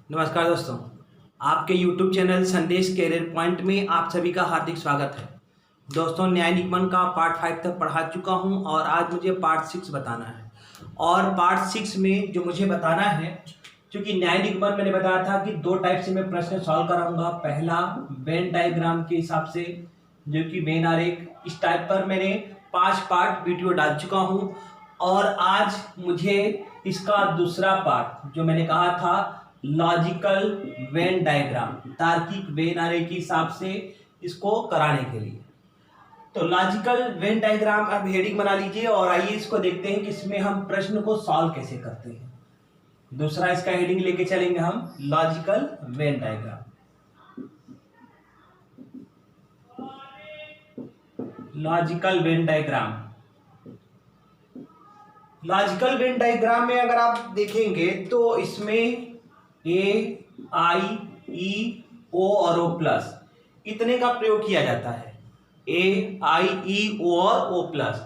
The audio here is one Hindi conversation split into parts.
नमस्कार दोस्तों, आपके YouTube चैनल संदेश कैरियर पॉइंट में आप सभी का हार्दिक स्वागत है। दोस्तों, न्याय निगमन का पार्ट 5 तक पढ़ा चुका हूं और आज मुझे पार्ट 6 बताना है। और पार्ट 6 में जो मुझे बताना है, क्योंकि न्याय निगमन मैंने बताया था कि दो टाइप से मैं प्रश्न सॉल्व कराऊंगा। पहला वेन डायग्राम के हिसाब से, जो कि वेन आरेख, इस टाइप पर मैंने 5 पार्ट वीडियो डाल चुका हूँ। और आज मुझे इसका दूसरा पार्ट, जो मैंने कहा था लॉजिकल वेन डायग्राम, तार्किक वेन आरेख के हिसाब से इसको कराने के लिए, तो लॉजिकल वेन डायग्राम अब हेडिंग बना लीजिए और आइए इसको देखते हैं कि इसमें हम प्रश्न को सॉल्व कैसे करते हैं। दूसरा इसका हेडिंग लेके चलेंगे हम, logical Venn diagram. Logical Venn diagram, logical Venn diagram में अगर आप देखेंगे तो इसमें ए, आई, ई, ओ और ओ प्लस इतने का प्रयोग किया जाता है। ए, आई, ई, ओ और ओ प्लस।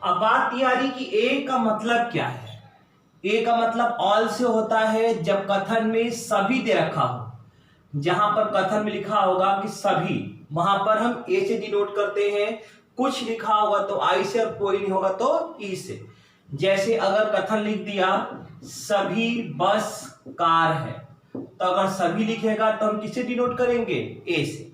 अब बात यह आ रही कि ए का मतलब क्या है। ए का मतलब ऑल से होता है जब कथन में सभी दे रखा हो। जहां पर कथन में लिखा होगा कि सभी, वहां पर हम ए से डिनोट करते हैं। कुछ लिखा होगा तो आई से और कोई नहीं होगा तो ई से। जैसे अगर कथन लिख दिया सभी बस कार है, तो अगर सभी लिखेगा तो हम किससे डिनोट करेंगे? ए से।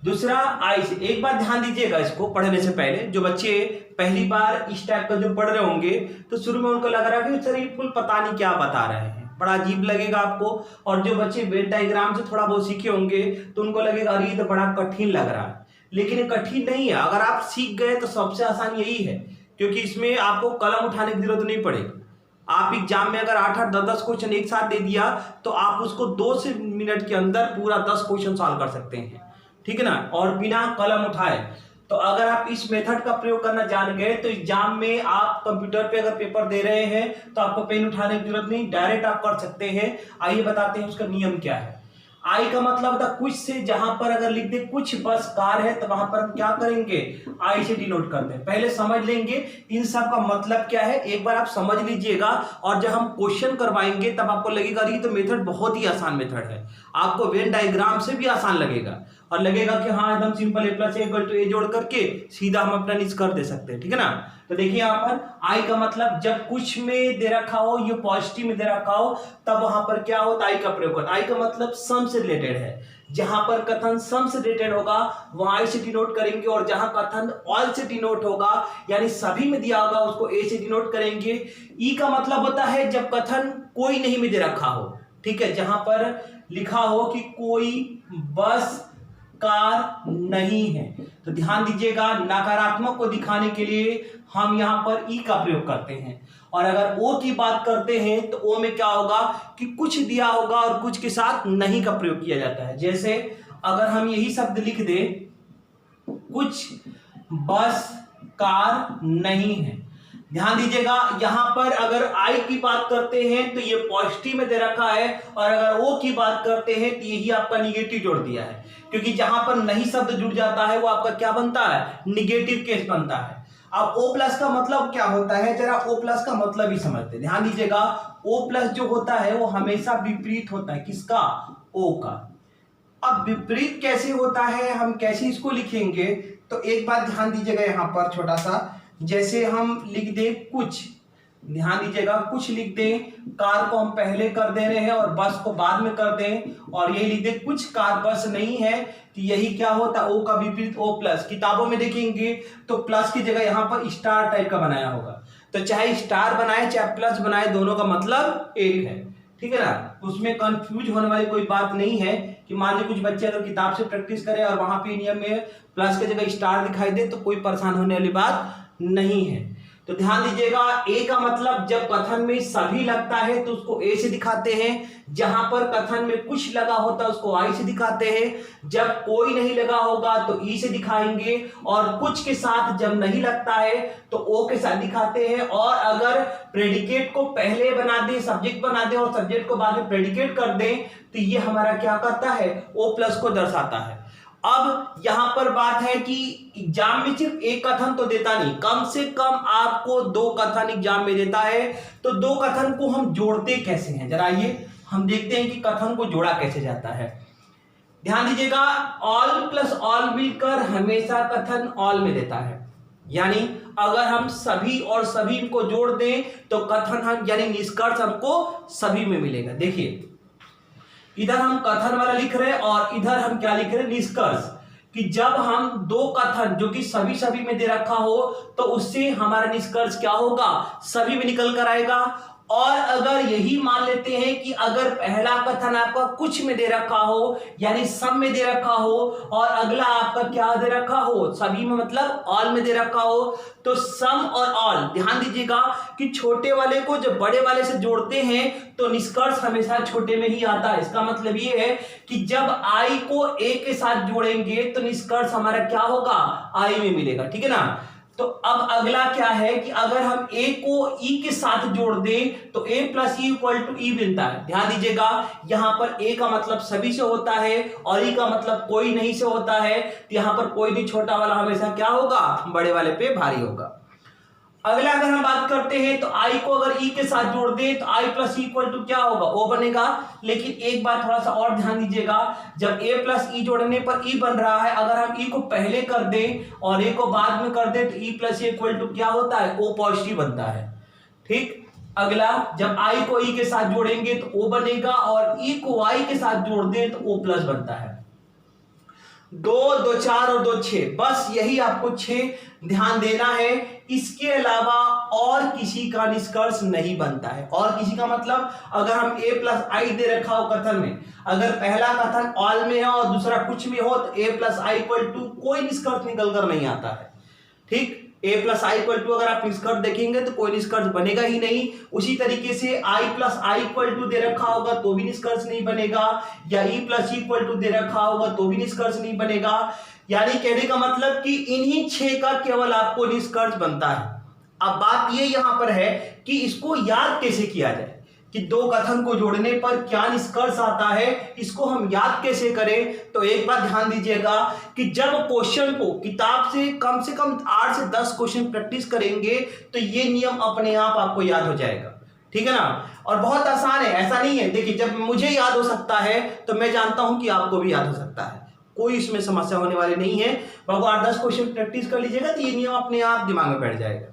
दूसरा आई से। एक बात ध्यान दीजिएगा, इसको पढ़ने से पहले जो बच्चे पहली बार इस टाइप का जो पढ़ रहे होंगे तो शुरू में उनको लग रहा है कि सर ये फुल पता नहीं क्या बता रहे हैं, बड़ा अजीब लगेगा आपको। और जो बच्चे वेन डायग्राम से थोड़ा बहुत सीखे होंगे तो उनको लगेगा अरे ये तो बड़ा कठिन लग रहा है, लेकिन ये कठिन नहीं है। अगर आप सीख गए तो सबसे आसान यही है, क्योंकि इसमें आपको कलम उठाने की जरूरत नहीं पड़ेगी। आप एग्जाम में अगर 8-8, 10-10 क्वेश्चन एक साथ दे दिया तो आप उसको 2 से मिनट के अंदर पूरा 10 क्वेश्चन सॉल्व कर सकते हैं, ठीक है ना, और बिना कलम उठाए। तो अगर आप इस मेथड का प्रयोग करना जान गए तो एग्जाम में आप कंप्यूटर पे अगर पेपर दे रहे हैं तो आपको पेन उठाने की जरूरत नहीं, डायरेक्ट आप कर सकते हैं। आइए बताते हैं उसका नियम क्या है। आई का मतलब था कुछ से, जहां पर अगर लिख दे कुछ बस कार है तो वहां पर हम क्या करेंगे? आई से डिनोट करते हैं। पहले समझ लेंगे इन सब का मतलब क्या है, एक बार आप समझ लीजिएगा और जब हम क्वेश्चन करवाएंगे तब आपको लगेगा ये तो मेथड बहुत ही आसान मेथड है। आपको वेन डायग्राम से भी आसान लगेगा और लगेगा कि हाँ एकदम simple, A plus A equal to A जोड़ करके सीधा हम अपना निष्कर्ष कर दे सकते हैं, ठीक है ना। तो देखिए यहाँ पर आई का मतलब जब कुछ में दे रखा हो, ये पॉजिटिव में दे रखा हो, तब वहां पर क्या होता है? आई का प्रयोग होता है। आई का मतलब सम से रिलेटेड है। जहां पर कथन सम से रिलेटेड होगा वहां आई से डिनोट करेंगे, और जहां कथन ऑल से डिनोट होगा यानी सभी में दिया होगा उसको ए से डिनोट करेंगे। ई का मतलब होता है जब कथन कोई नहीं में दे रखा हो, ठीक है, जहां पर लिखा हो कि कोई बस कार नहीं है। तो ध्यान दीजिएगा, नकारात्मक को दिखाने के लिए हम यहां पर ई का प्रयोग करते हैं। और अगर ओ की बात करते हैं तो ओ में क्या होगा कि कुछ दिया होगा और कुछ के साथ नहीं का प्रयोग किया जाता है। जैसे अगर हम यही शब्द लिख दें कुछ बस कार नहीं है, ध्यान दीजिएगा यहां पर अगर आई की बात करते हैं तो ये पॉजिटिव में दे रखा है, और अगर ओ की बात करते हैं तो यही आपका निगेटिव जोड़ दिया है, क्योंकि जहां पर नहीं शब्द जुड़ जाता है वो आपका क्या बनता है? निगेटिव केस बनता है। अब ओ प्लस का मतलब क्या होता है, जरा ओ प्लस का मतलब ही समझते। ध्यान दीजिएगा, ओ प्लस जो होता है वो हमेशा विपरीत होता है। किसका? ओ का। अब विपरीत कैसे होता है, हम कैसे इसको लिखेंगे, तो एक बात ध्यान दीजिएगा यहाँ पर छोटा सा। जैसे हम लिख दें कुछ, ध्यान दीजिएगा, कुछ लिख दें, कार को हम पहले कर दे रहे हैं और बस को बाद में कर दें, और ये लिख दें कुछ कार बस नहीं है, तो यही क्या होता है? ओ का विपरीत ओ प्लस। किताबों में देखेंगे तो प्लस की जगह यहाँ पर स्टार टाइप का बनाया होगा, तो चाहे स्टार बनाए चाहे प्लस बनाए दोनों का मतलब एक है, ठीक है ना। उसमें कंफ्यूज होने वाली कोई बात नहीं है कि मान लीजिए कुछ बच्चे अगर किताब से प्रैक्टिस करें और वहां पे नियम में प्लस की जगह स्टार दिखाई दे तो कोई परेशान होने वाली बात नहीं है। तो ध्यान दीजिएगा, ए का मतलब जब कथन में सभी लगता है तो उसको ए से दिखाते हैं, जहां पर कथन में कुछ लगा होता है उसको आई से दिखाते हैं, जब कोई नहीं लगा होगा तो ई से दिखाएंगे, और कुछ के साथ जब नहीं लगता है तो ओ के साथ दिखाते हैं। और अगर प्रेडिकेट को पहले बना दे, सब्जेक्ट बना दे, और सब्जेक्ट को बाद में प्रेडिकेट कर दे तो ये हमारा क्या करता है? ओ प्लस को दर्शाता है। अब यहां पर बात है कि एग्जाम में सिर्फ एक कथन तो देता नहीं, कम से कम आपको 2 कथन एग्जाम में देता है। तो 2 कथन को हम जोड़ते कैसे हैं, जरा ये हम देखते हैं कि कथन को जोड़ा कैसे जाता है। ध्यान दीजिएगा, ऑल प्लस ऑल मिलकर हमेशा कथन ऑल में देता है। यानी अगर हम सभी और सभी को जोड़ दें तो कथन हम यानी निष्कर्ष हमको सभी में मिलेगा। देखिए इधर हम कथन वाला लिख रहे हैं और इधर हम क्या लिख रहे हैं, निष्कर्ष। कि जब हम दो कथन जो कि सभी सभी में दे रखा हो तो उससे हमारा निष्कर्ष क्या होगा, सभी में निकल कर आएगा। और अगर यही मान लेते हैं कि अगर पहला कथन आपका कुछ में दे रखा हो यानी सब में दे रखा हो और अगला आपका क्या दे रखा हो, सभी में मतलब ऑल में दे रखा हो, तो सम और ऑल ध्यान दीजिएगा कि छोटे वाले को जब बड़े वाले से जोड़ते हैं तो निष्कर्ष हमेशा छोटे में ही आता है। इसका मतलब ये है कि जब आई को ए के साथ जोड़ेंगे तो निष्कर्ष हमारा क्या होगा, आई में मिलेगा। ठीक है ना। तो अब अगला क्या है कि अगर हम a को e के साथ जोड़ दें तो a plus E equal to E बनता है। ध्यान दीजिएगा यहां पर a का मतलब सभी से होता है और e का मतलब कोई नहीं से होता है, तो यहां पर कोई भी छोटा वाला हमेशा क्या होगा, बड़े वाले पे भारी होगा। अगला अगर हम बात करते हैं तो i को अगर e के साथ जोड़ दें तो i प्लस इक्वल टू क्या होगा, o बनेगा। लेकिन एक बात थोड़ा सा और ध्यान दीजिएगा, जब a प्लस ई जोड़ने पर e बन रहा है, अगर हम e को पहले कर दें और a को बाद में कर दें तो e प्लस इक्वल टू क्या होता है, o पॉजिटिव बनता है। ठीक। अगला जब i को e के साथ जोड़ेंगे तो o बनेगा और e को y के साथ जोड़ दें तो o प्लस बनता है। 2, 2, 4 और 2, 6, बस यही आपको 6 ध्यान देना है। इसके अलावा और किसी का निष्कर्ष नहीं बनता है। और किसी का मतलब अगर हम a प्लस आई दे रखा हो कथन में, अगर पहला कथन ऑल में है और दूसरा कुछ में हो तो a plus I equal to कोई निष्कर्ष निकल कर नहीं आता है। ठीक। a plus I equal to अगर आप निष्कर्ष देखेंगे तो कोई निष्कर्ष बनेगा ही नहीं। उसी तरीके से i plus I equal to दे रखा होगा तो भी निष्कर्ष नहीं बनेगा, या e प्लस इक्वल टू दे रखा होगा तो भी निष्कर्ष नहीं बनेगा। यानी कहने का मतलब कि इन्हीं 6 का केवल आपको निष्कर्ष बनता है। अब बात ये यहां पर है कि इसको याद कैसे किया जाए, कि दो कथन को जोड़ने पर क्या निष्कर्ष आता है, इसको हम याद कैसे करें। तो एक बात ध्यान दीजिएगा कि जब क्वेश्चन को किताब से कम 8 से 10 क्वेश्चन प्रैक्टिस करेंगे तो ये नियम अपने आप आपको याद हो जाएगा। ठीक है ना। और बहुत आसान है, ऐसा नहीं है। देखिए जब मुझे याद हो सकता है तो मैं जानता हूं कि आपको भी याद हो सकता है, कोई इसमें समस्या होने वाली नहीं है। बाबू 8-10 क्वेश्चन प्रैक्टिस कर लीजिएगा तो ये नियम अपने आप दिमाग में बैठ जाएगा।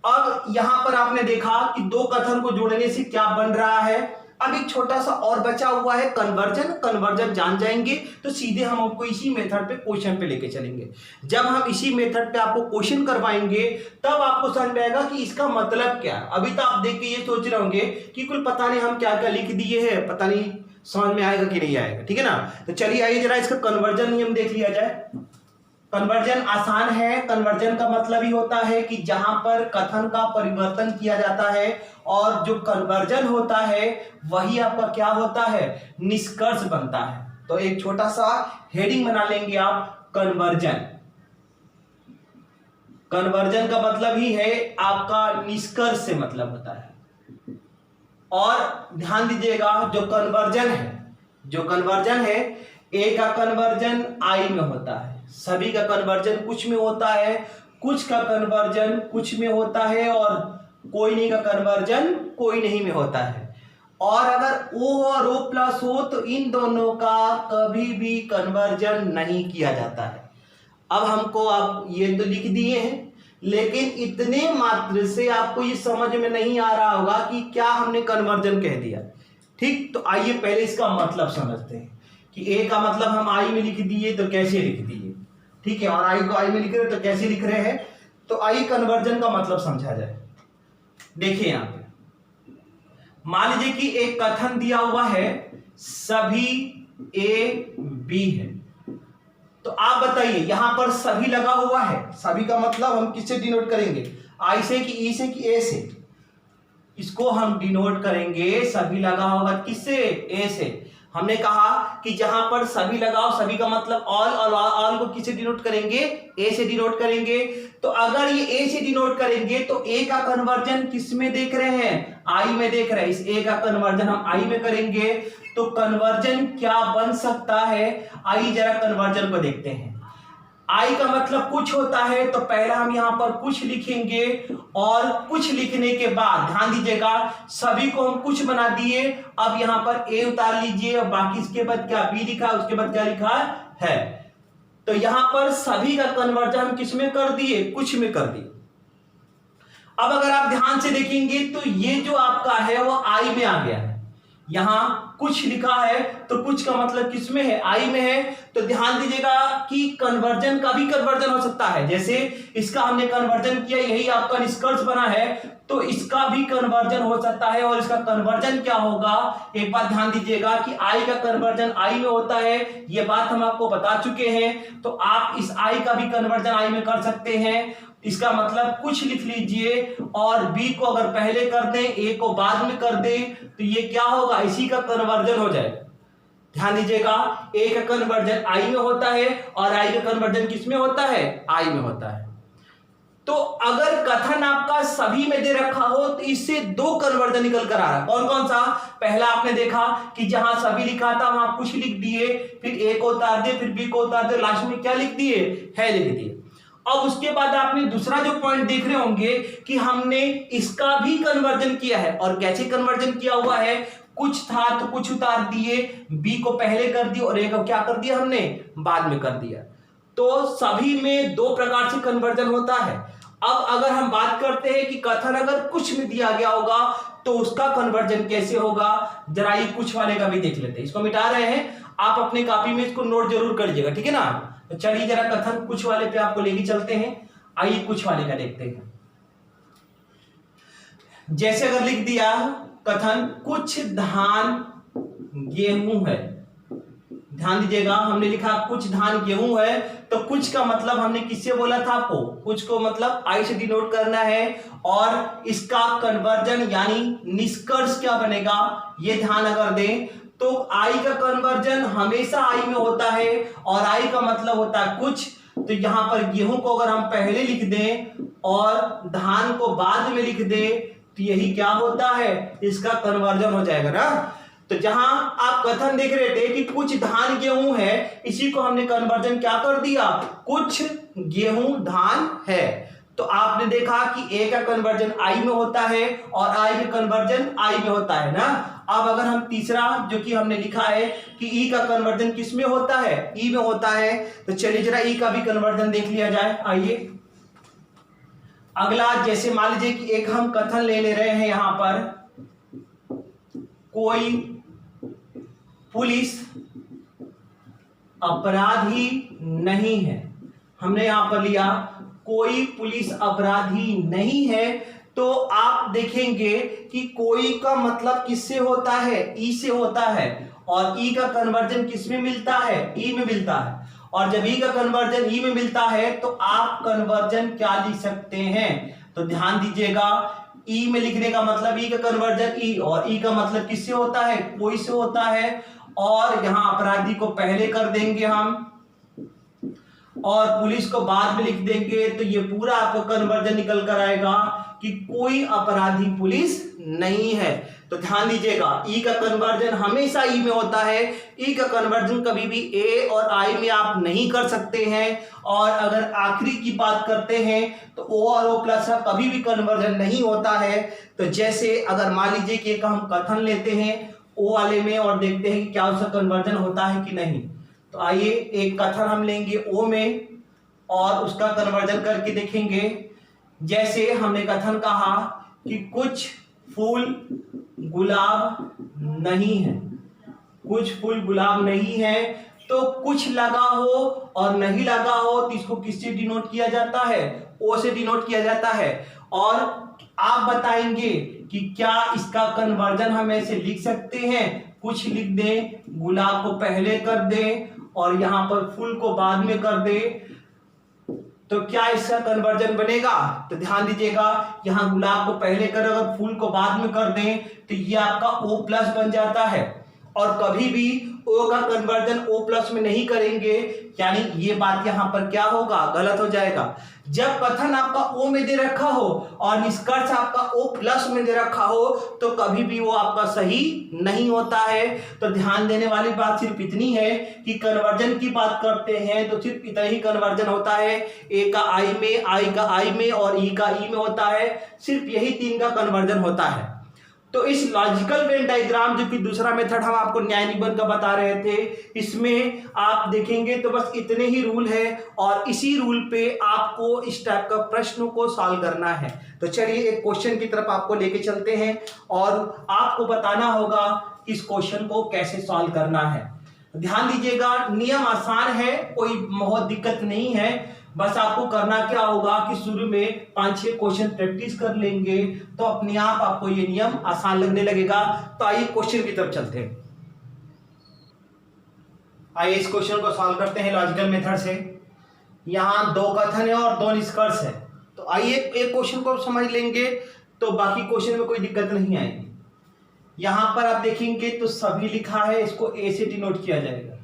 अब यहां पर आपने देखा कि दो कथन को जोड़ने से क्या बन रहा है। अब एक छोटा सा और बचा हुआ है कन्वर्जन। कन्वर्जन जान जाएंगे तो सीधे हम आपको इसी मेथड पे क्वेश्चन पे लेके चलेंगे। जब हम इसी मेथड पे आपको क्वेश्चन करवाएंगे तब आपको समझ में आएगा कि इसका मतलब क्या है। अभी तो आप देख के ये सोच रहे होंगे कि कुल पता नहीं हम क्या क्या लिख दिए हैं, पता नहीं समझ में आएगा कि नहीं आएगा। ठीक है ना। तो चलिए आइए जरा इसका कन्वर्जन नियम देख लिया जाए। कन्वर्जन आसान है। कन्वर्जन का मतलब ही होता है कि जहां पर कथन का परिवर्तन किया जाता है और जो कन्वर्जन होता है वही आपका क्या होता है, निष्कर्ष बनता है। तो एक छोटा सा हेडिंग बना लेंगे आप, कन्वर्जन। कन्वर्जन का मतलब ही है आपका निष्कर्ष से मतलब होता है। और ध्यान दीजिएगा जो कन्वर्जन है ए का कन्वर्जन आई में होता है, सभी का कन्वर्जन कुछ में होता है, कुछ का कन्वर्जन कुछ में होता है और कोई नहीं का कन्वर्जन कोई नहीं में होता है। और अगर ओ और ओ प्लस हो तो इन दोनों का कभी भी कन्वर्जन नहीं किया जाता है। अब हमको आप ये तो लिख दिए हैं लेकिन इतने मात्र से आपको ये समझ में नहीं आ रहा होगा कि क्या हमने कन्वर्जन कह दिया। ठीक। तो आइए पहले इसका मतलब समझते हैं कि ए का मतलब हम आई में लिख दिए तो कैसे लिख दिए। ठीक है। और आई को आई में लिख रहे तो कैसे लिख रहे हैं। तो आई कन्वर्जन का मतलब समझा जाए। देखिए यहां पे मान लीजिए कि एक कथन दिया हुआ है सभी ए बी है। तो आप बताइए यहां पर सभी लगा हुआ है, सभी का मतलब हम किससे डिनोट करेंगे, आई से कि ई से कि ए से। इसको हम डिनोट करेंगे सभी लगा होगा किससे, ए से। हमने कहा कि जहां पर सभी लगाओ, सभी का मतलब ऑल, और ऑल को किससे डिनोट करेंगे, ए से डिनोट करेंगे। तो अगर ये ए से डिनोट करेंगे तो ए का कन्वर्जन किस में देख रहे हैं, आई में देख रहे हैं। इस ए का कन्वर्जन हम आई में करेंगे तो कन्वर्जन क्या बन सकता है, आई जरा कन्वर्जन को देखते हैं। आई का मतलब कुछ होता है, तो पहला हम यहाँ पर कुछ लिखेंगे और कुछ लिखने के बाद ध्यान दीजिएगा सभी को हम कुछ बना दिए। अब यहाँ पर ए उतार लीजिए और बाकी इसके बाद क्या बी लिखा है, उसके बाद क्या लिखा है। तो यहाँ पर सभी का कन्वर्जन हम किस में कर दिए, कुछ में कर दिए। अब अगर आप ध्यान से देखेंगे तो ये जो आपका है वो आई में आ गया है। यहां कुछ लिखा है तो कुछ का मतलब किस में है, आई में है। तो ध्यान दीजिएगा कि कन्वर्जन का भी कन्वर्जन हो सकता है। जैसे इसका हमने कन्वर्जन किया, यही आपका निष्कर्ष बना है, तो इसका भी कन्वर्जन हो सकता है। और इसका कन्वर्जन क्या होगा, एक बात ध्यान दीजिएगा कि आई का कन्वर्जन आई में होता है, ये बात हम आपको बता चुके हैं। तो आप इस आई का भी कन्वर्जन आई में कर सकते हैं। इसका मतलब कुछ लिख लीजिए और बी को अगर पहले कर दें, ए को बाद में कर दें, तो ये क्या होगा, इसी का कन्वर्जन हो जाएगा। ध्यान दीजिएगा ए का कन्वर्जन आई में होता है और आई का कन्वर्जन किस में होता है, आई में होता है। तो अगर कथन आपका सभी में दे रखा हो तो इससे दो कन्वर्जन निकल कर आ रहा है। कौन कौन सा, पहला आपने देखा कि जहां सभी लिखा था वहां कुछ लिख दिए, फिर ए को उतार दिए, फिर बी को उतार दिए, लास्ट में क्या लिख दिए, है लिख दिए। अब उसके बाद आपने दूसरा जो पॉइंट देख रहे होंगे कि हमने इसका भी कन्वर्जन किया है। और कैसे कन्वर्जन किया हुआ है, कुछ था तो कुछ उतार दिए, बी को पहले कर दिया और ए को क्या कर दिया हमने, बाद में कर दिया। तो सभी में दो प्रकार से कन्वर्जन होता है। अब अगर हम बात करते हैं कि कथन अगर कुछ में दिया गया होगा तो उसका कन्वर्जन कैसे होगा, जरा ये कुछ वाले का भी देख लेते हैं। इसको मिटा रहे हैं, आप अपने कॉपी में इसको नोट जरूर कर लीजिएगा, ठीक है ना। तो चलिए जरा कथन कुछ वाले पे आपको लेके चलते हैं। आइए कुछ वाले का देखते हैं। जैसे अगर लिख दिया कथन कुछ धान गेहूं है, ध्यान दीजिएगा हमने लिखा कुछ धान गेहूं है, तो कुछ का मतलब हमने किससे बोला था आपको, कुछ को मतलब आई से डिनोट करना है। और इसका कन्वर्जन यानी निष्कर्ष क्या बनेगा, ये ध्यान अगर दें तो आई का कन्वर्जन हमेशा आई में होता है और आई का मतलब होता है कुछ। तो यहां पर गेहूं को अगर हम पहले लिख दें और धान को बाद में लिख दें तो यही क्या होता है, इसका कन्वर्जन हो जाएगा ना। तो जहां आप कथन देख रहे थे कि कुछ धान गेहूं है, इसी को हमने कन्वर्जन क्या कर दिया, कुछ गेहूं धान है। तो आपने देखा कि ए का कन्वर्जन आई में होता है और आई का कन्वर्जन आई में होता है ना। अब अगर हम तीसरा जो कि हमने लिखा है कि ई का कन्वर्जन किस में होता है, ई में होता है, तो चलिए जरा ई का भी कन्वर्जन देख लिया जाए। आइए अगला, जैसे मान लीजिए कि एक हम कथन ले रहे हैं, यहां पर कोई पुलिस अपराधी नहीं है। हमने यहां पर लिया कोई पुलिस अपराधी नहीं है, तो आप देखेंगे कि कोई का मतलब किससे होता है, ई से होता है। और ई का कन्वर्जन किस में मिलता है, ई में मिलता है। और जब ई का कन्वर्जन ई में मिलता है तो आप कन्वर्जन क्या लिख सकते हैं, तो ध्यान दीजिएगा ई में लिखने का मतलब ई का कन्वर्जन ई, और ई का मतलब किससे होता है, कोई से होता है। और यहां अपराधी को पहले कर देंगे हम और पुलिस को बाद में लिख देंगे, तो ये पूरा आपको कन्वर्जन निकल कर आएगा कि कोई अपराधी पुलिस नहीं है। तो ध्यान दीजिएगा ई का कन्वर्जन हमेशा ई में होता है। ई का कन्वर्जन कभी भी ए और आई में आप नहीं कर सकते हैं। और अगर आखिरी की बात करते हैं तो ओ और ओ प्लस का कभी भी कन्वर्जन नहीं होता है। तो जैसे अगर मान लीजिए कि एक हम कथन लेते हैं ओ वाले में और देखते हैं कि क्या उसका कन्वर्जन होता है कि नहीं। तो आइए एक कथन हम लेंगे ओ में और उसका कन्वर्जन करके देखेंगे। जैसे हमने कथन कहा कि कुछ फूल गुलाब नहीं है, कुछ फूल गुलाब नहीं है, तो कुछ लगा हो और नहीं लगा हो तो इसको किससे डिनोट किया जाता है, ओ से डिनोट किया जाता है। और आप बताएंगे कि क्या इसका कन्वर्जन हम ऐसे लिख सकते हैं, कुछ लिख दें, गुलाब को पहले कर दें और यहां पर फूल को बाद में कर दें, तो क्या इसका कन्वर्जन बनेगा। तो ध्यान दीजिएगा यहां गुलाब को पहले कर अगर फूल को बाद में कर दें तो ये आपका O प्लस बन जाता है। और कभी भी ओ का कन्वर्जन ओ प्लस में नहीं करेंगे, यानी ये बात यहां पर क्या होगा, गलत हो जाएगा। जब कथन आपका ओ में दे रखा हो और निष्कर्ष आपका ओ प्लस में दे रखा हो तो कभी भी वो आपका सही नहीं होता है। तो ध्यान देने वाली बात सिर्फ इतनी है कि कन्वर्जन की बात करते हैं तो सिर्फ इतना ही कन्वर्जन होता है, ए का आई में, आई का आई में और ई का ई में होता है, सिर्फ यही 3 का कन्वर्जन होता है। तो इस लॉजिकल वेन डायग्राम जो कि दूसरा मेथड हम आपको न्याय निबंध का बता रहे थे, इसमें आप देखेंगे तो बस इतने ही रूल है और इसी रूल पे आपको इस टाइप का प्रश्नों को सॉल्व करना है। तो चलिए एक क्वेश्चन की तरफ आपको लेके चलते हैं और आपको बताना होगा इस क्वेश्चन को कैसे सॉल्व करना है। ध्यान दीजिएगा, नियम आसान है, कोई बहुत दिक्कत नहीं है। बस आपको करना क्या होगा कि शुरू में 5-6 क्वेश्चन प्रैक्टिस कर लेंगे तो अपने आप आपको ये नियम आसान लगने लगेगा। तो आइए क्वेश्चन की तरफ चलते हैं। आइए इस क्वेश्चन को सॉल्व करते हैं लॉजिकल मेथड से। यहाँ 2 कथन है और 2 निष्कर्ष है। तो आइए एक क्वेश्चन को समझ लेंगे तो बाकी क्वेश्चन में कोई दिक्कत नहीं आएगी। यहाँ पर आप देखेंगे तो सभी लिखा है, इसको ए से डिनोट किया जाएगा।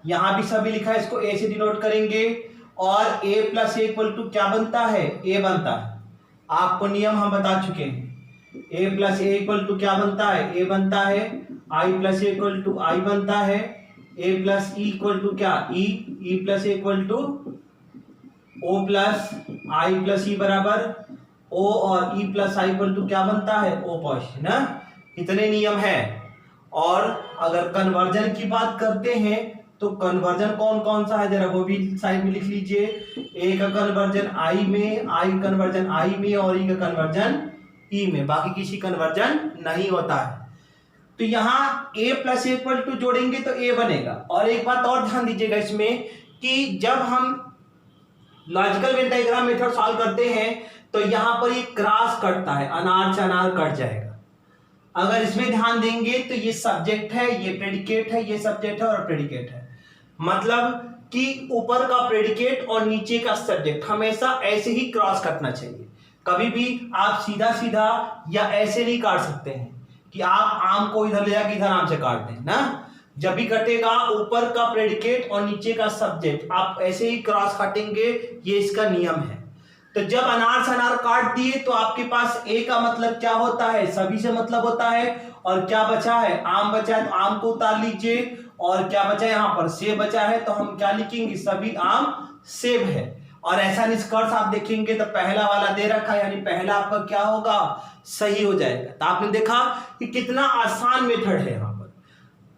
यहाँ भी सभी लिखा है, इसको ए से डिनोट करेंगे और a प्लस इक्वल टू क्या बनता है, a बनता है। आपको नियम हम बता चुके हैं, a plus A equal to क्या बनता है, a बनता है। i plus equal to i बनता है। a plus E equal to क्या, e plus equal to o plus i plus E बराबर o और e प्लस i इक्वल टू क्या बनता है, o पॉजिटिव ना। इतने नियम है। और अगर कन्वर्जन की बात करते हैं तो कन्वर्जन कौन कौन सा है जरा वो भी साइड में लिख लीजिए। ए का कन्वर्जन आई में, आई कन्वर्जन आई में और ई का कन्वर्जन ई में, बाकी किसी कन्वर्जन नहीं होता है। तो यहाँ ए प्लस इक्वल टू जोड़ेंगे तो ए बनेगा। और एक बात और ध्यान दीजिएगा इसमें कि जब हम logical Venn diagram method solve करते हैं तो यहाँ पर ये क्रॉस कटता है, अनार से अनार कट जाएगा। अगर इसमें ध्यान देंगे तो ये सब्जेक्ट है, ये प्रेडिकेट है, ये सब्जेक्ट है और प्रेडिकेट है। मतलब कि ऊपर का प्रेडिकेट और नीचे का सब्जेक्ट हमेशा ऐसे ही क्रॉस कटना चाहिए। कभी भी आप सीधा सीधा या ऐसे नहीं काट सकते हैं कि आप आम को इधर ले जाकर इधर आम से काट दें ना। जब भी कटेगा ऊपर का प्रेडिकेट और नीचे का सब्जेक्ट आप ऐसे ही क्रॉस काटेंगे, ये इसका नियम है। तो जब अनार से अनार काट दिए तो आपके पास ए का मतलब क्या होता है, सभी से मतलब होता है। और क्या बचा है, आम बचा है तो आम को उतार लीजिए। और क्या बचा है, यहाँ पर सेब बचा है तो हम क्या लिखेंगे, सभी आम सेब है। और ऐसा निष्कर्ष आप देखेंगे तो पहला वाला दे रखा है, यानी पहला आपका क्या होगा, सही हो जाएगा। तो आपने देखा कि कितना आसान मेथड है। यहाँ पर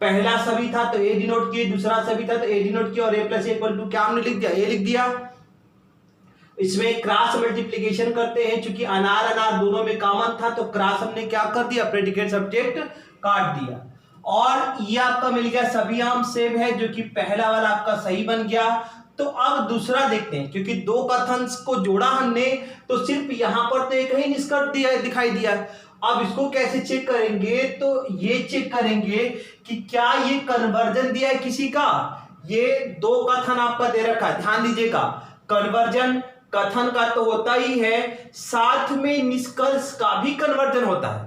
पहला सभी था तो ए डिनोट किए, दूसरा सभी था तो ए डिनोट किया और ए प्लस इक्वल टू क्या हमने लिख दिया, ए लिख दिया। इसमें क्रॉस मल्टीप्लिकेशन करते हैं, क्योंकि अनार अनार दोनों में कॉमन था तो क्रॉस हमने क्या कर दिया, प्रेडिकेट सब्जेक्ट काट दिया। और ये आपका मिल गया सभी आम सेब है, जो कि पहला वाला आपका सही बन गया। तो अब दूसरा देखते हैं, क्योंकि 2 कथन को जोड़ा हमने तो सिर्फ यहां पर तो एक ही निष्कर्ष दिखाई दिया। अब इसको कैसे चेक करेंगे, तो ये चेक करेंगे कि क्या ये कन्वर्जन दिया है किसी का। ये 2 कथन आपका दे रखा है, ध्यान दीजिएगा। कन्वर्जन कथन का तो होता ही है, साथ में निष्कर्ष का भी कन्वर्जन होता है।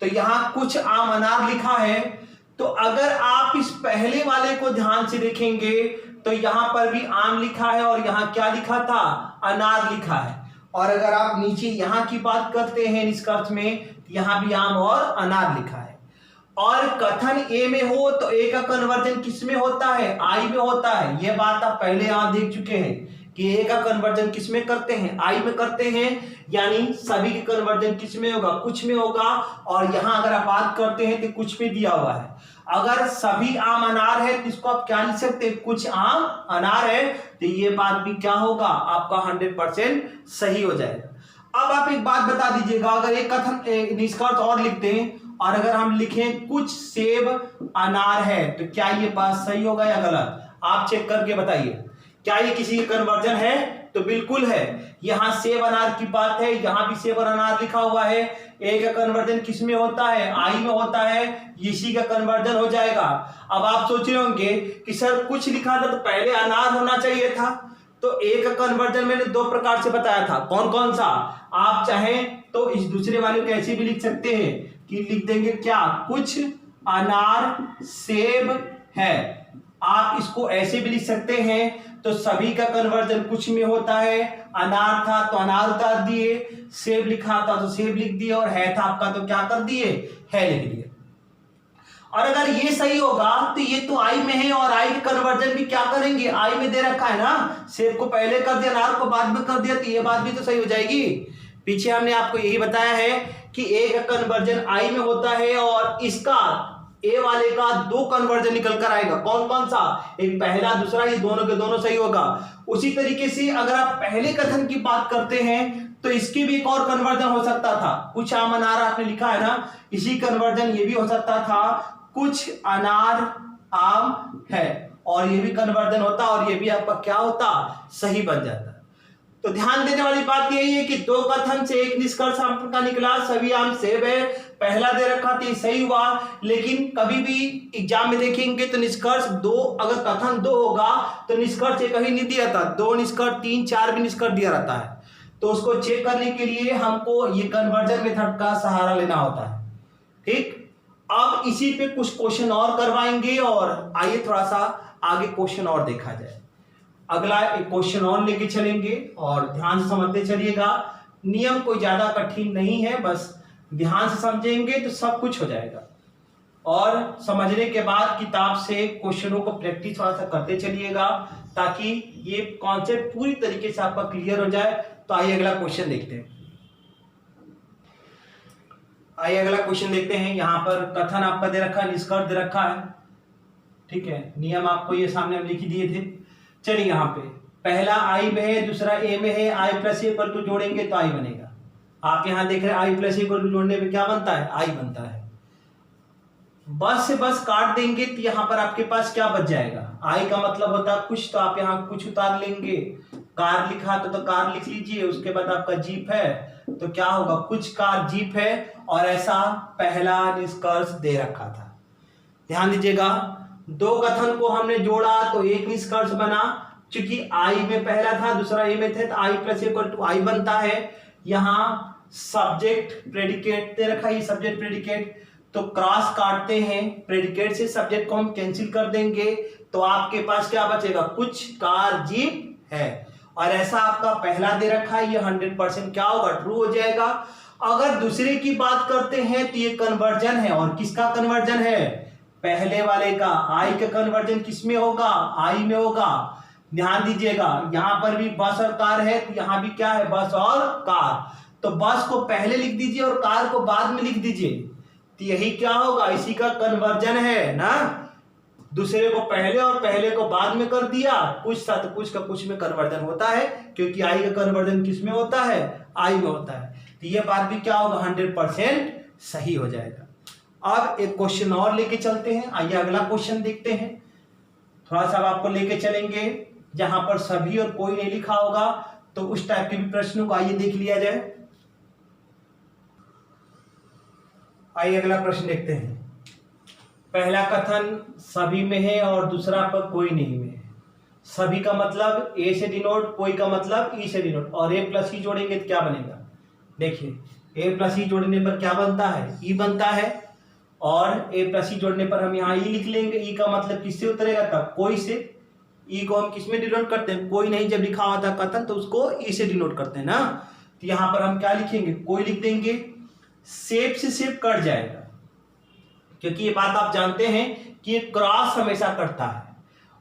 तो यहां कुछ आम अनार लिखा है, तो अगर आप इस पहले वाले को ध्यान से देखेंगे तो यहां पर भी आम लिखा है और यहां क्या लिखा था, अनार लिखा है। और अगर आप नीचे यहां की बात करते हैं निष्कर्ष में, यहां भी आम और अनार लिखा है। और कथन ए में हो तो ए का कन्वर्जन किस में होता है, आई में होता है। यह बात आप पहले यहां देख चुके हैं कि ए का कन्वर्जन किस में करते हैं, आई में करते हैं। यानी सभी के कन्वर्जन किस में होगा, कुछ में होगा। और यहां अगर आप बात करते हैं तो कुछ में दिया हुआ है। अगर सभी आम अनार है तो इसको आप क्या लिख सकते हैं, कुछ आम अनार है। तो ये बात भी क्या होगा, आपका 100% सही हो जाएगा। अब आप एक बात बता दीजिएगा, अगर एक कथन निष्कर्ष और लिखते हैं और अगर हम लिखें कुछ सेब अनार है, तो क्या ये बात सही होगा या गलत, आप चेक करके बताइए। क्या ये किसी का कन्वर्जन है, तो बिल्कुल है। यहां सेब अनार की बात है, यहां भी सेब और अनार लिखा हुआ है। ए का कन्वर्जन किस में होता है, आई में होता है, इसी का कन्वर्जन हो जाएगा। अब आप सोच रहे होंगे कि सर कुछ लिखा था तो पहले अनार होना चाहिए था। तो ए का कन्वर्जन मैंने 2 प्रकार से बताया था, कौन कौन सा। आप चाहें तो इस दूसरे वाले को ऐसे भी लिख सकते हैं कि लिख देंगे क्या, कुछ अनार सेब है। आप इसको ऐसे भी लिख सकते हैं, तो सभी का कन्वर्जन कुछ में होता है। अनार था तो अनार उतार दिए, सेब लिखा था तो सेब लिख दिए, और है था आपका तो क्या कर दिए, है लिख दिए। और अगर ये सही होगा तो ये तो आई में है, और आई का कन्वर्जन भी क्या करेंगे, आई में दे रखा है ना, सेब को पहले कर दिया, अनार को बाद में कर दिया, तो ये बात भी तो सही हो जाएगी। पीछे हमने आपको यही बताया है कि ए का कन्वर्जन आई में होता है, और इसका ए वाले का दो कन्वर्जन निकल कर आएगा। कौन कौन सा, एक पहला दूसरा, ये दोनों के दोनों सही होगा। उसी तरीके से अगर आप पहले कथन की बात करते हैं तो इसकी भी एक और कन्वर्जन हो सकता था, कुछ आम अनार आपने लिखा है ना, इसी कन्वर्जन ये भी हो सकता था, कुछ अनार आम है, और ये भी कन्वर्जन होता, और ये भी आपका क्या होता, सही बन जाता। तो ध्यान देने वाली बात यही है कि दो कथन से एक निष्कर्ष आपका निकला, सभी आम सेब है, पहला दे रखा था सही हुआ। लेकिन कभी भी एग्जाम में देखेंगे तो निष्कर्ष दो, अगर कथन दो होगा तो निष्कर्ष एक ही नहीं दिया था, दो निष्कर्ष, तीन, चार भी निष्कर्ष दिया रहता है। तो उसको चेक करने के लिए हमको ये कन्वर्जन मेथड का सहारा लेना होता है। ठीक, अब इसी पे कुछ क्वेश्चन और करवाएंगे, और आइए थोड़ा सा आगे क्वेश्चन और देखा जाए। अगला एक क्वेश्चन और लेके चलेंगे, और ध्यान से समझते चलिएगा। नियम कोई ज्यादा कठिन नहीं है, बस ध्यान से समझेंगे तो सब कुछ हो जाएगा। और समझने के बाद किताब से क्वेश्चनों को प्रैक्टिस थोड़ा सा करते चलिएगा, ताकि ये कॉन्सेप्ट पूरी तरीके से आपका क्लियर हो जाए। तो आइए अगला क्वेश्चन देखते हैं। आइए अगला क्वेश्चन देखते हैं। यहाँ पर कथन आपका दे रखा है, निष्कर्ष दे रखा है, ठीक है, नियम आपको ये सामने हम लिख ही दिए थे। चलिए यहाँ पे पहला आई में है, दूसरा ए में है, आई प्लस ए इक्वल टू जोड़ेंगे तो आई बनेगा। आप यहाँ देख रहे हैं आई प्लस ए इक्वल टू जोड़ने पे क्या बनता है, आई बनता है। बस से बस काट देंगे तो यहाँ पर आपके पास क्या बच जाएगा, आई का मतलब होता है कुछ, तो आप यहाँ कुछ उतार लेंगे। कार लिखा तो कार लिख लीजिए, उसके बाद आपका जीप है तो क्या होगा, कुछ कार जीप है, और ऐसा पहला निष्कर्ष दे रखा था। ध्यान दीजिएगा, दो कथन को हमने जोड़ा तो एक निष्कर्ष बना, क्योंकि आई में पहला था दूसरा ए में थे, तो आई प्लस इक्वल टू आई बनता है। यहाँ सब्जेक्ट प्रेडिकेट दे रखा है, सब्जेक्ट प्रेडिकेट, तो क्रॉस काटते हैं, प्रेडिकेट से सब्जेक्ट को हम कैंसिल कर देंगे, तो आपके पास क्या बचेगा, कुछ कार जीप है। और ऐसा आपका पहला दे रखा है, ये 100% क्या होगा, ट्रू हो जाएगा। अगर दूसरे की बात करते हैं तो ये कन्वर्जन है, और किसका कन्वर्जन है, पहले वाले का। आई का कन्वर्जन किस में होगा, आई में होगा। ध्यान दीजिएगा, यहां पर भी बस और कार है, तो यहां भी क्या है, बस और कार। तो बस को पहले लिख दीजिए और कार को बाद में लिख दीजिए, तो यही क्या होगा, इसी का कन्वर्जन है ना। दूसरे को पहले और पहले को बाद में कर दिया, कुछ था तो कुछ का कुछ में कन्वर्जन होता है, क्योंकि आई का कन्वर्जन किस में होता है, आई में होता है। तो ये बात भी क्या होगा, 100% सही हो जाएगा। अब एक क्वेश्चन और लेके चलते हैं। आइए अगला क्वेश्चन देखते हैं। थोड़ा सा आपको लेके चलेंगे जहां पर सभी और कोई नहीं लिखा होगा, तो उस टाइप के भी प्रश्नों को आइए देख लिया जाए। आइए अगला प्रश्न देखते हैं। पहला कथन सभी में है और दूसरा पर कोई नहीं में है। सभी का मतलब ए से डिनोट, कोई का मतलब ई से डिनोट, और ए प्लस ई जोड़ेंगे तो क्या बनेगा, देखिए ए प्लस ई जोड़ने पर क्या बनता है, ई बनता है, और ए प्लस ई जोड़ने पर हम यहाँ ई लिख लेंगे। ई का मतलब किससे उतरेगा, तब कोई से। ई को हम किस में डिनोट करते हैं, कोई नहीं, जब लिखा होता है कथन तो उसको ई से डिनोट करते हैं ना। तो यहाँ पर हम क्या लिखेंगे, कोई लिख देंगे। सेप से सेप कट जाएगा, क्योंकि ये बात आप जानते हैं कि ये क्रॉस हमेशा कटता है,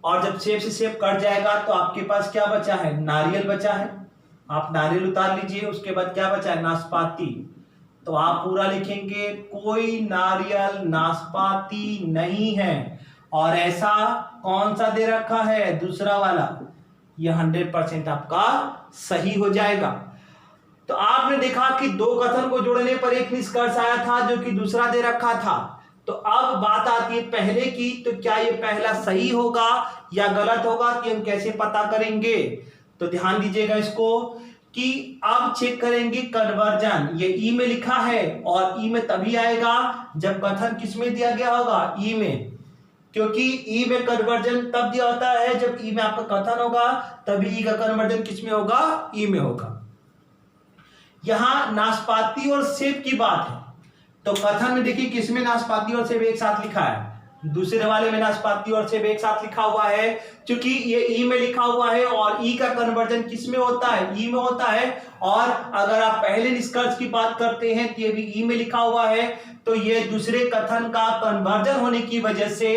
और जब सेप से सेप कट जाएगा तो आपके पास क्या बचा है, नारियल बचा है। आप नारियल उतार लीजिए, उसके बाद क्या बचा है, नाशपाती। तो आप पूरा लिखेंगे, कोई नारियल नाशपाती नहीं है। और ऐसा कौन सा दे रखा है, दूसरा वाला, ये 100% आपका सही हो जाएगा। तो आपने देखा कि दो कथन को जोड़ने पर एक निष्कर्ष आया था जो कि दूसरा दे रखा था। तो अब बात आती है पहले की, तो क्या ये पहला सही होगा या गलत होगा, कि हम कैसे पता करेंगे। तो ध्यान दीजिएगा इसको, कि अब चेक करेंगे कन्वर्जन। ये ई में लिखा है, और ई में तभी आएगा जब कथन किस में दिया गया होगा, ई में, क्योंकि ई में कन्वर्जन तब दिया होता है जब ई में आपका कथन होगा, तभी ई का कन्वर्जन किस में होगा, ई में होगा। यहां नाशपाती और सेब की बात है, तो कथन में देखिए किसमें नाशपाती और सेब एक साथ लिखा है, दूसरे वाले में नाशपाती और सेब एक साथ लिखा हुआ है, क्योंकि ये ई में लिखा हुआ है और ई का कन्वर्जन किस में होता है, ई में होता है। और अगर आप पहले निष्कर्ष की बात करते हैं तो ये भी ई में लिखा हुआ है, तो ये दूसरे कथन का कन्वर्जन होने की वजह से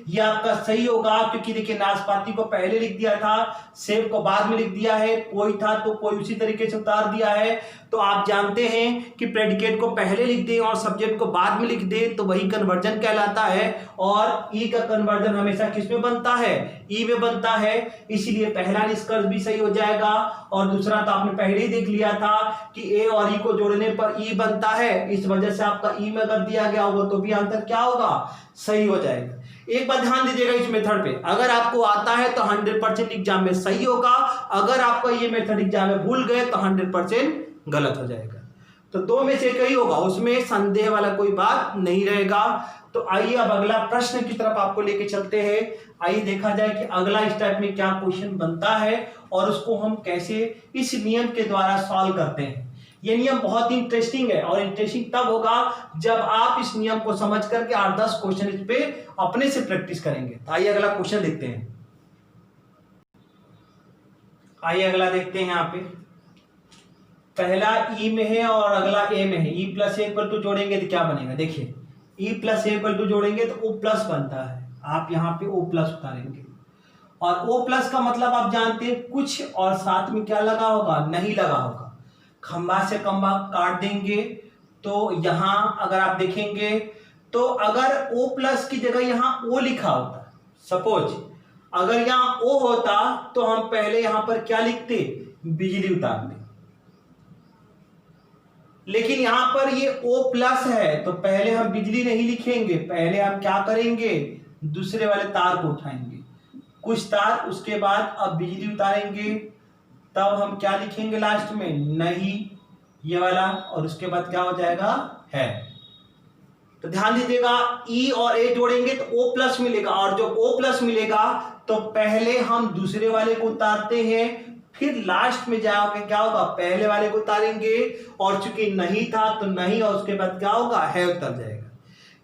ये आपका सही होगा, क्योंकि देखिए नाशपाती को पहले लिख दिया था, सेब को बाद में लिख दिया है, कोई था तो कोई उसी तरीके से उतार दिया है। तो आप जानते हैं कि प्रेडिकेट को पहले लिख दे और सब्जेक्ट को बाद में लिख दे तो वही कन्वर्जन कहलाता है, और ई का कन्वर्जन हमेशा किस में बनता है, ई में बनता है। इसलिए पहला निष्कर्ष भी सही हो जाएगा, और दूसरा तो आपने पहले ही देख लिया था कि ए और ई को जोड़ने पर ई बनता है, इस वजह से आपका ई में अगर दिया गया होगा तो भी आंसर क्या होगा, सही हो जाएगा। एक बात ध्यान दीजिएगा इस मेथड पे, अगर आपको आता है तो 100% एग्जाम में सही होगा, अगर आपका ये मेथड एग्जाम में भूल गए तो 100% गलत हो जाएगा। तो दो में से एक ही होगा, उसमें संदेह वाला कोई बात नहीं रहेगा। तो आइए अब अगला प्रश्न की तरफ आपको लेके चलते हैं। आइए देखा जाए कि अगला इस टाइप में क्या क्वेश्चन बनता है और उसको हम कैसे इस नियम के द्वारा सॉल्व करते हैं। ये नियम बहुत ही इंटरेस्टिंग है, और इंटरेस्टिंग तब होगा जब आप इस नियम को समझ करके 8-10 क्वेश्चन इस पे अपने से प्रैक्टिस करेंगे। तो आइए अगला क्वेश्चन देखते हैं। आइए अगला देखते हैं। यहाँ पे पहला ई में है और अगला ए में है। E plus A equal to जोड़ेंगे तो क्या बनेगा, देखिए E plus A equal to जोड़ेंगे तो ओ प्लस बनता है, आप यहाँ पे ओ प्लस उतारेंगे, और ओ प्लस का मतलब आप जानते हैं कुछ और साथ में क्या लगा होगा, नहीं लगा होगा। खंबा से खंबा काट देंगे तो यहाँ अगर आप देखेंगे तो अगर ओ प्लस की जगह यहाँ ओ लिखा होता, सपोज अगर यहाँ ओ होता तो हम पहले यहाँ पर क्या लिखते, बिजली उतारते, लेकिन यहां पर ये O प्लस है तो पहले हम बिजली नहीं लिखेंगे, पहले हम क्या करेंगे, दूसरे वाले तार को उठाएंगे कुछ तार, उसके बाद अब बिजली उतारेंगे, तब हम क्या लिखेंगे लास्ट में, नहीं ये वाला, और उसके बाद क्या हो जाएगा, है। तो ध्यान दीजिएगा E और A जोड़ेंगे तो O प्लस मिलेगा, और जो O प्लस मिलेगा तो पहले हम दूसरे वाले को उतारते हैं, फिर लास्ट में जाओगे क्या होगा, पहले वाले को उतारेंगे, और चूंकि नहीं था तो नहीं, और उसके बाद क्या होगा, है उतर जाएगा,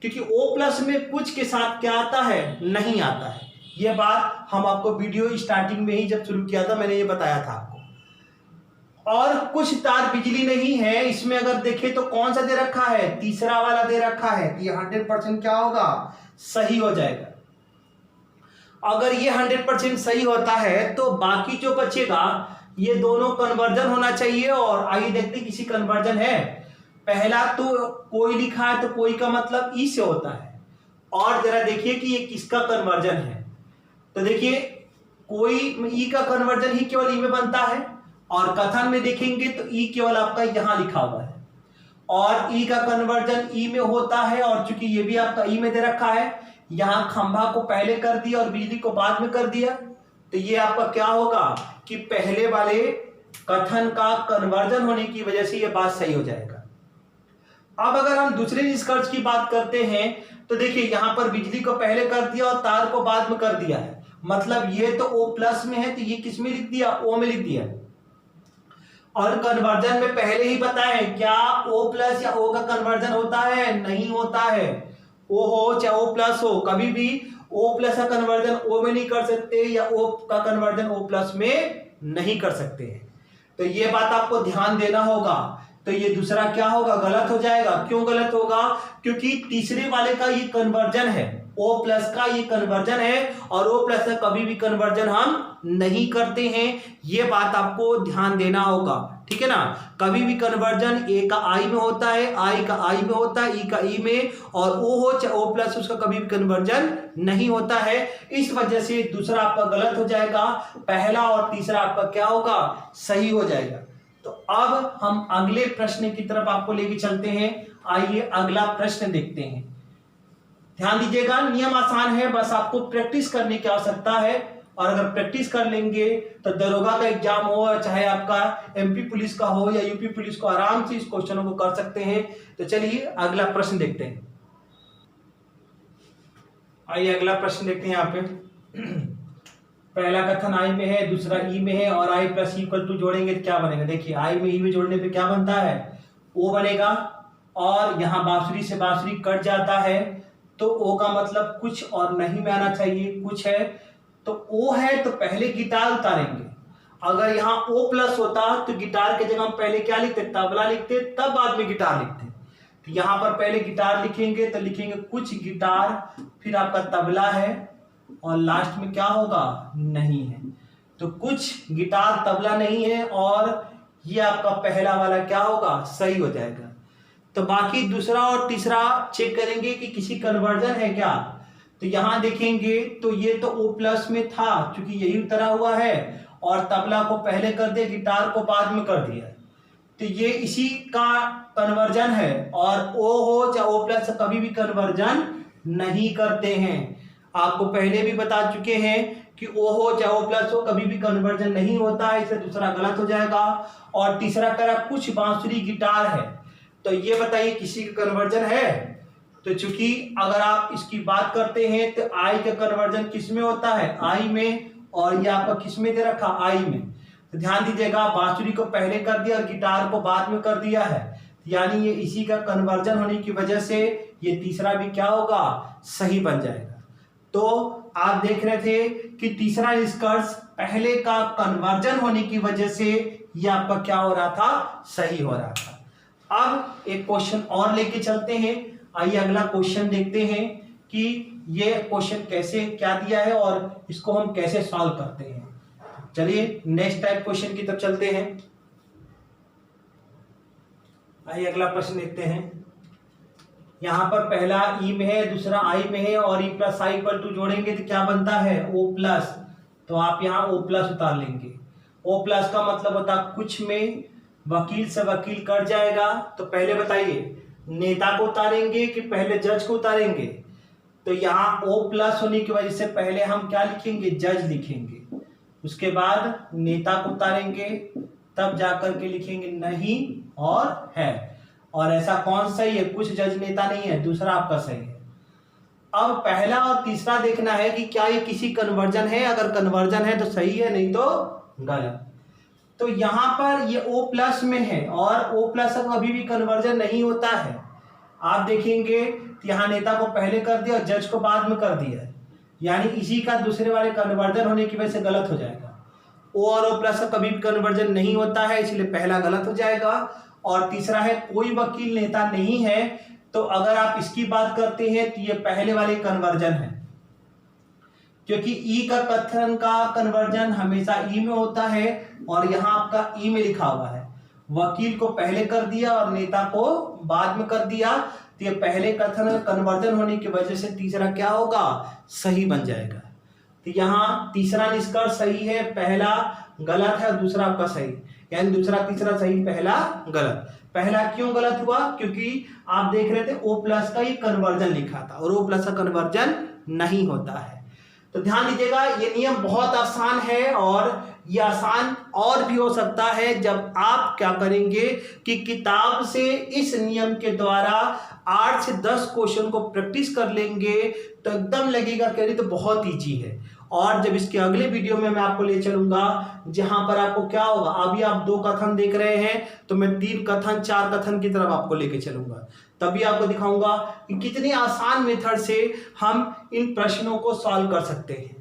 क्योंकि O प्लस में कुछ के साथ क्या आता है, नहीं आता है। यह बात हम आपको वीडियो स्टार्टिंग में ही जब शुरू किया था मैंने ये बताया था आपको। और कुछ तार बिजली नहीं है, इसमें अगर देखें तो कौन सा दे रखा है, तीसरा वाला दे रखा है, ये 100% क्या होगा, सही हो जाएगा। अगर ये 100% सही होता है तो बाकी जो बचेगा ये दोनों कन्वर्जन होना चाहिए, और आइए देखते हैं किसी कन्वर्जन है। पहला तो कोई लिखा है तो कोई का मतलब ई से होता है, और जरा देखिए कि ये किसका कन्वर्जन है। तो देखिए कोई ई का कन्वर्जन ही केवल ई में बनता है, और कथन में देखेंगे तो ई केवल आपका यहां लिखा हुआ है, और ई का कन्वर्जन ई में होता है, और चूंकि ये भी आपका ई में दे रखा है, यहां खंभा को पहले कर दिया और बिजली को बाद में कर दिया, तो ये आपका क्या होगा कि पहले वाले कथन का कन्वर्जन होने की वजह से ये बात सही हो जाएगा। अब अगर हम दूसरे निष्कर्ष की बात करते हैं तो देखिए यहां पर बिजली को पहले कर दिया और तार को बाद में कर दिया है, मतलब ये तो O प्लस में है तो ये किस में लिख दिया, O में लिख दिया, और कन्वर्जन में पहले ही बताया है क्या O प्लस या O का कन्वर्जन होता है, नहीं होता है। O हो चाहे O प्लस हो, कभी भी O प्लस का कन्वर्जन O में नहीं कर सकते, या O का कन्वर्जन O प्लस में नहीं कर सकते हैं। तो ये बात आपको ध्यान देना होगा। तो ये दूसरा क्या होगा, गलत हो जाएगा। क्यों गलत होगा, क्योंकि तीसरे वाले का ये कन्वर्जन है, O प्लस का ये कन्वर्जन है, और O प्लस का कभी भी कन्वर्जन हम नहीं करते हैं, ये बात आपको ध्यान देना होगा, ठीक है ना। कभी भी कन्वर्जन A का I में होता है, I का I में होता है, E का E में, और O हो चाहे O प्लस उसका कभी भी कन्वर्जन नहीं होता है। इस वजह से दूसरा आपका गलत हो जाएगा, पहला और तीसरा आपका क्या होगा, सही हो जाएगा। तो अब हम अगले प्रश्न की तरफ आपको लेके चलते हैं। आइए अगला प्रश्न देखते हैं। ध्यान दीजिएगा नियम आसान है, बस आपको प्रैक्टिस करने की आवश्यकता है, और अगर प्रैक्टिस कर लेंगे तो दरोगा का एग्जाम हो, चाहे आपका MP पुलिस का हो या UP पुलिस को, आराम से इस क्वेश्चनों को कर सकते हैं। तो चलिए अगला प्रश्न देखते हैं। आइए अगला प्रश्न देखते हैं। यहाँ पे पहला कथन I में है, दूसरा E में है, और I plus E equal to जोड़ेंगे तो क्या बनेगा। देखिए I में E में जोड़ने पे क्या बनता है, O बनेगा, और यहाँ बांसुरी से बांसुरी कट जाता है, तो ओ का मतलब कुछ और नहीं में आना चाहिए, कुछ है तो ओ है तो पहले गिटार उतारेंगे। अगर यहाँ ओ प्लस होता तो गिटार के जगह हम पहले क्या लिखते, तबला लिखते, तब बाद में गिटार लिखते। तो यहाँ पर पहले गिटार लिखेंगे तो लिखेंगे कुछ गिटार, फिर आपका तबला है और लास्ट में क्या होगा, नहीं है। तो कुछ गिटार तबला नहीं है और ये आपका पहला वाला क्या होगा, सही हो जाएगा। तो बाकी दूसरा और तीसरा चेक करेंगे कि किसी कन्वर्जन है क्या। तो यहां देखेंगे तो ये तो O प्लस में था क्योंकि यही उतरा हुआ है और तबला को पहले कर दिया, गिटार को बाद में कर दिया, तो ये इसी का कन्वर्जन है। और O हो चाहे O प्लस कभी भी कन्वर्जन नहीं करते हैं। आपको पहले भी बता चुके हैं कि O हो चाहे O प्लस हो कभी भी कन्वर्जन नहीं होता है, इसलिए दूसरा गलत हो जाएगा। और तीसरा करा कुछ बांसुरी गिटार है, तो ये बताइए किसी का कन्वर्जन है। तो चूंकि अगर आप इसकी बात करते हैं तो आई का कन्वर्जन किस में होता है, आई में, और ये आपका किस में दे रखा, आई में। तो ध्यान दीजिएगा बांसुरी को पहले कर दिया और गिटार को बाद में कर दिया है, यानी ये इसी का कन्वर्जन होने की वजह से ये तीसरा भी क्या होगा, सही बन जाएगा। तो आप देख रहे थे कि तीसरा निष्कर्ष पहले का कन्वर्जन होने की वजह से ये आपका क्या हो रहा था, सही हो रहा था। अब एक क्वेश्चन और लेके चलते हैं। आइए अगला क्वेश्चन देखते हैं कि ये क्वेश्चन कैसे क्या दिया है और इसको हम कैसे सॉल्व करते हैं। चलिए नेक्स्ट टाइप क्वेश्चन की तरफ चलते हैं। आइए अगला प्रश्न देखते हैं। यहां पर पहला ई में है, दूसरा आई में है और E plus I equal to जोड़ेंगे तो क्या बनता है, ओ प्लस। तो आप यहाँ ओ प्लस उतार लेंगे। ओ प्लस का मतलब होता है कुछ में वकील से वकील कट जाएगा। तो पहले बताइए नेता को उतारेंगे कि पहले जज को उतारेंगे। तो यहाँ ओ प्लस होने की वजह से पहले हम क्या लिखेंगे, जज लिखेंगे, उसके बाद नेता को उतारेंगे, तब जाकर के लिखेंगे नहीं और है। और ऐसा कौन सही है, कुछ जज नेता नहीं है, दूसरा आपका सही है। अब पहला और तीसरा देखना है कि क्या ये किसी कन्वर्जन है, अगर कन्वर्जन है तो सही है, नहीं तो गलत। तो यहाँ पर ये O प्लस में है और O प्लस का कभी भी कन्वर्जन नहीं होता है। आप देखेंगे तो यहाँ नेता को पहले कर दिया और जज को बाद में कर दिया, यानी इसी का दूसरे वाले कन्वर्जन होने की वजह से गलत हो जाएगा। O और O प्लस का कभी भी कन्वर्जन नहीं होता है, इसलिए पहला गलत हो जाएगा। और तीसरा है कोई वकील नेता नहीं है, तो अगर आप इसकी बात करते हैं तो ये पहले वाले कन्वर्जन है, क्योंकि ई का कथन का कन्वर्जन हमेशा ई में होता है और यहाँ आपका ई में लिखा हुआ है। वकील को पहले कर दिया और नेता को बाद में कर दिया, तो ये पहले कथन कन्वर्जन होने की वजह से तीसरा क्या होगा, सही बन जाएगा। तो यहाँ तीसरा निष्कर्ष सही है, पहला गलत है और दूसरा आपका सही, यानी दूसरा तीसरा सही, पहला गलत। पहला क्यों गलत हुआ, क्योंकि आप देख रहे थे O प्लस का ही कन्वर्जन लिखा था और O प्लस का कन्वर्जन नहीं होता है। तो ध्यान दीजिएगा ये नियम बहुत आसान है और ये आसान और भी हो सकता है जब आप क्या करेंगे कि किताब से इस नियम के द्वारा 8 से 10 क्वेश्चन को प्रैक्टिस कर लेंगे तो एकदम लगेगा कि अरे तो बहुत ईजी है। और जब इसके अगले वीडियो में मैं आपको ले चलूंगा जहां पर आपको क्या होगा, अभी आप 2 कथन देख रहे हैं तो मैं 3 कथन 4 कथन की तरफ आपको लेके चलूंगा, तभी आपको दिखाऊंगा कि कितनी आसान मेथड से हम इन प्रश्नों को सॉल्व कर सकते हैं।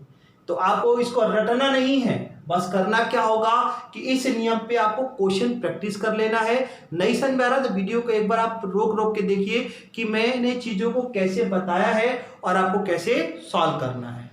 तो आपको इसको रटना नहीं है, बस करना क्या होगा कि इस नियम पे आपको क्वेश्चन प्रैक्टिस कर लेना है। नहीं समझ में आ रहा तो वीडियो को एक बार आप रोक रोक के देखिए कि मैंने चीजों को कैसे बताया है और आपको कैसे सॉल्व करना है।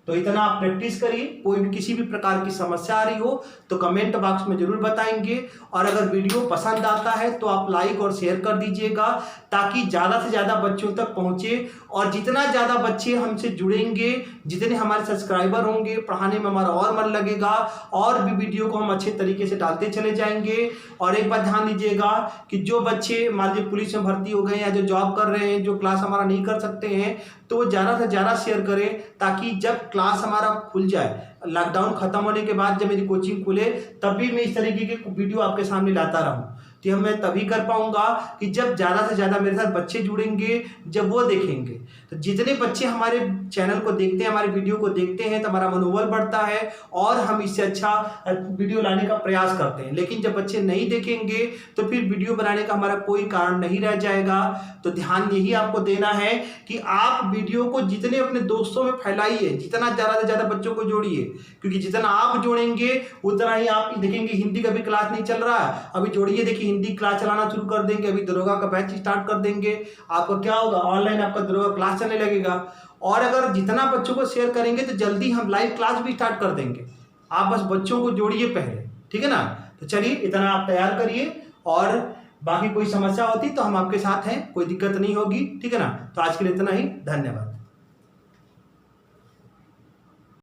तो इतना आप प्रैक्टिस करिए। कोई भी किसी भी प्रकार की समस्या आ रही हो तो कमेंट बॉक्स में जरूर बताएंगे, और अगर वीडियो पसंद आता है तो आप लाइक और शेयर कर दीजिएगा ताकि ज़्यादा से ज़्यादा बच्चों तक पहुँचे। और जितना ज़्यादा बच्चे हमसे जुड़ेंगे, जितने हमारे सब्सक्राइबर होंगे, पढ़ाने में हमारा और मन लगेगा और भी वीडियो को हम अच्छे तरीके से डालते चले जाएंगे। और एक बात ध्यान दीजिएगा कि जो बच्चे मान लीजिए पुलिस में भर्ती हो गए या जो जॉब कर रहे हैं, जो क्लास हमारा नहीं कर सकते हैं, तो वो ज़्यादा से ज़्यादा शेयर करें ताकि जब क्लास हमारा खुल जाए, लॉकडाउन खत्म होने के बाद जब मेरी कोचिंग खुले, तब भी मैं इस तरीके के वीडियो आपके सामने लाता रहूं। तो मैं तभी कर पाऊंगा कि जब ज़्यादा से ज़्यादा मेरे साथ बच्चे जुड़ेंगे, जब वो देखेंगे। तो जितने बच्चे हमारे चैनल को देखते हैं, हमारे वीडियो को देखते हैं, तो हमारा मनोबल बढ़ता है और हम इससे अच्छा वीडियो लाने का प्रयास करते हैं। लेकिन जब बच्चे नहीं देखेंगे तो फिर वीडियो बनाने का हमारा कोई कारण नहीं रह जाएगा। तो ध्यान यही आपको देना है कि आप वीडियो को जितने अपने दोस्तों में फैलाइए, जितना ज़्यादा से ज़्यादा बच्चों को जोड़िए, क्योंकि जितना आप जोड़ेंगे उतना ही आप देखेंगे। हिंदी का भी क्लास नहीं चल रहा है, अभी जोड़िए, देखिए हिंदी क्लास चलाना शुरू कर देंगे, अभी दरोगा का बैच स्टार्ट कर देंगे। आपका क्या होगा, ऑनलाइन आपका दरोगा क्लास चलने लगेगा। और अगर जितना बच्चों को शेयर करेंगे तो जल्दी हम लाइव क्लास भी स्टार्ट कर देंगे। आप बस बच्चों को जोड़िए पहले, ठीक है ना। तो चलिए इतना आप तैयार करिए, और बाकी कोई समस्या होती तो हम आपके साथ हैं, कोई दिक्कत नहीं होगी, ठीक है ना। तो आज के लिए इतना ही, धन्यवाद।